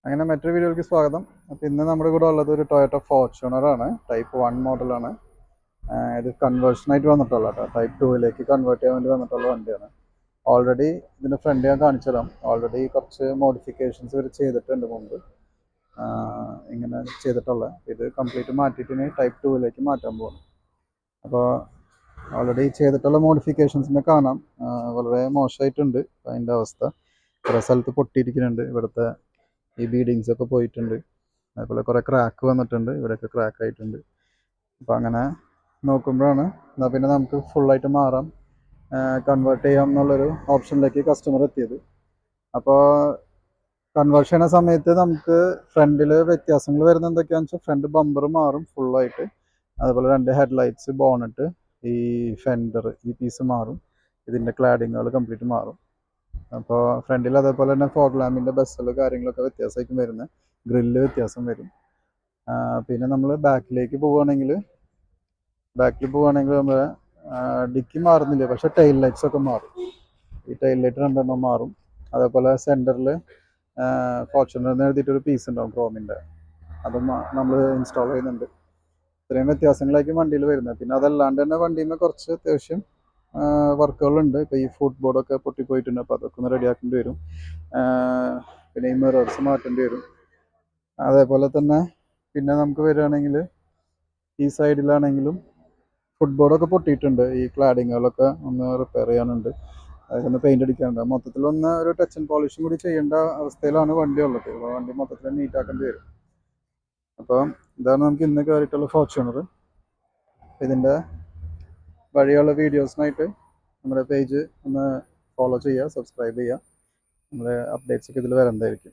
അങ്ങനെ മറ്റൊരു വീഡിയോയിലേക്ക് സ്വാഗതം. അപ്പോൾ ഇന്ന് നമ്മുടെ കൂടെ ഉള്ളത് ഒരു ടൊയോട്ട ഫോർച്യൂണർ ആണ്. ടൈപ്പ് 1 മോഡലാണ്. ഇത് കൺവേർഷനായിട്ട് വന്നിട്ടുള്ള കേട്ടോ. ടൈപ്പ് 2ലേക്ക് കൺവേർട്ട് ചെയ്യാൻ വേണ്ടി വന്നിട്ടുള്ള വണ്ടിയാണ്. ഓൾറെഡി ഇതിൻ്റെ ഫ്രണ്ട് ഞാൻ കാണിച്ചു തരാം. ഓൾറെഡി കുറച്ച് മോഡിഫിക്കേഷൻസ് ഇവർ ചെയ്തിട്ടുണ്ട് മുമ്പ്. ഇങ്ങനെ ചെയ്തിട്ടുള്ള ഇത് കംപ്ലീറ്റ് മാറ്റിയിട്ട് ഇനി ടൈപ്പ് 2ലേക്ക് മാറ്റാൻ പോകുന്നു. അപ്പോൾ ഓൾറെഡി ചെയ്തിട്ടുള്ള മോഡിഫിക്കേഷൻസിനെ കാണാം. വളരെ മോശമായിട്ടുണ്ട് അതിൻ്റെ അവസ്ഥ. കുറേ സ്ഥലത്ത് പൊട്ടിയിരിക്കുന്നുണ്ട്. ഇവിടുത്തെ ഈ ബീഡിങ്സ് ഒക്കെ പോയിട്ടുണ്ട്. അതേപോലെ കുറേ ക്രാക്ക് വന്നിട്ടുണ്ട്. ഇവിടെയൊക്കെ ക്രാക്ക് ആയിട്ടുണ്ട്. അപ്പോൾ അങ്ങനെ നോക്കുമ്പോഴാണ് എന്നാൽ പിന്നെ നമുക്ക് ഫുള്ളായിട്ട് മാറാം, കൺവേർട്ട് ചെയ്യാം എന്നുള്ളൊരു ഓപ്ഷനിലേക്ക് കസ്റ്റമർ എത്തിയത്. അപ്പോൾ കൺവേർഷൻ ചെയ്യുന്ന സമയത്ത് നമുക്ക് ഫ്രണ്ടിൽ വ്യത്യാസങ്ങൾ വരുന്നത് എന്തൊക്കെയാണെന്ന് വെച്ചാൽ ഫ്രണ്ട് ബമ്പർ മാറും ഫുള്ളായിട്ട്. അതുപോലെ 2 ഹെഡ്ലൈറ്റ്സ്, ബോണറ്റ്, ഈ ഫെൻഡർ, ഈ പീസ് മാറും. ഇതിൻ്റെ ക്ലാഡിങ്ങുകൾ കംപ്ലീറ്റ് മാറും. അപ്പോൾ ഫ്രണ്ടിൽ അതേപോലെ തന്നെ ഫോഗ് ലാമ്പിൻ്റെ ബസ്സൽ കാര്യങ്ങളൊക്കെ വ്യത്യാസമായിരിക്കും വരുന്നത്. ഗ്രില്ല് വ്യത്യാസം വരും. പിന്നെ നമ്മൾ ബാക്കിലേക്ക് പോവുകയാണെങ്കിൽ നമ്മൾ ഡിക്കി മാറുന്നില്ല, പക്ഷേ ടൈൽ ലൈറ്റ്സ് ഒക്കെ മാറും. ഈ ടൈൽ ലൈറ്റ് 2 മാറും. അതേപോലെ സെൻറ്ററിൽ ഫോർച്യൂണറിന് എഴുതിയിട്ടൊരു പീസ് ഉണ്ടാവും ക്രോമിൻ്റെ, അതും നമ്മൾ ഇൻസ്റ്റാൾ ചെയ്യുന്നുണ്ട്. ഇത്രയും വ്യത്യാസങ്ങളായിരിക്കും വണ്ടിയിൽ വരുന്നത്. പിന്നെ അതല്ലാണ്ട് തന്നെ വണ്ടിയിൽ കുറച്ച് അത്യാവശ്യം വർക്കുകളുണ്ട്. ഇപ്പോൾ ഈ ഫുട് ബോർഡൊക്കെ പൊട്ടിപ്പോയിട്ടുണ്ട്. അപ്പോൾ അതൊക്കെ ഒന്ന് റെഡിയാക്കേണ്ടി വരും. പിന്നെ ഈ മിറേഴ്സ് മാറ്റേണ്ടി വരും. അതേപോലെ തന്നെ പിന്നെ നമുക്ക് വരികയാണെങ്കിൽ ഈ സൈഡിലാണെങ്കിലും ഫുട് ബോർഡൊക്കെ പൊട്ടിയിട്ടുണ്ട്. ഈ ക്ലാഡിങ്ങുകളൊക്കെ ഒന്ന് റിപ്പയർ ചെയ്യാനുണ്ട്. അതൊക്കെ ഒന്ന് പെയിൻ്റ് അടിക്കാനുണ്ട്. മൊത്തത്തിലൊന്ന് ഒരു ടച്ച് ആൻഡ് പോളിഷും കൂടി ചെയ്യേണ്ട അവസ്ഥയിലാണ് വണ്ടി ഉള്ളത്. അപ്പോൾ വണ്ടി മൊത്തത്തിൽ നീറ്റാക്കേണ്ടി വരും. അപ്പോൾ ഇതാണ് നമുക്ക് ഇന്ന് കയറിയിട്ടുള്ള ഫോർച്യൂണർ. ഇതിൻ്റെ വഴിയുള്ള വീഡിയോസിനായിട്ട് നമ്മുടെ പേജ് ഒന്ന് ഫോളോ ചെയ്യുക, സബ്സ്ക്രൈബ് ചെയ്യുക. നമ്മുടെ അപ്ഡേറ്റ്സ് ഒക്കെ ഇതിൽ വരുന്നതായിരിക്കും.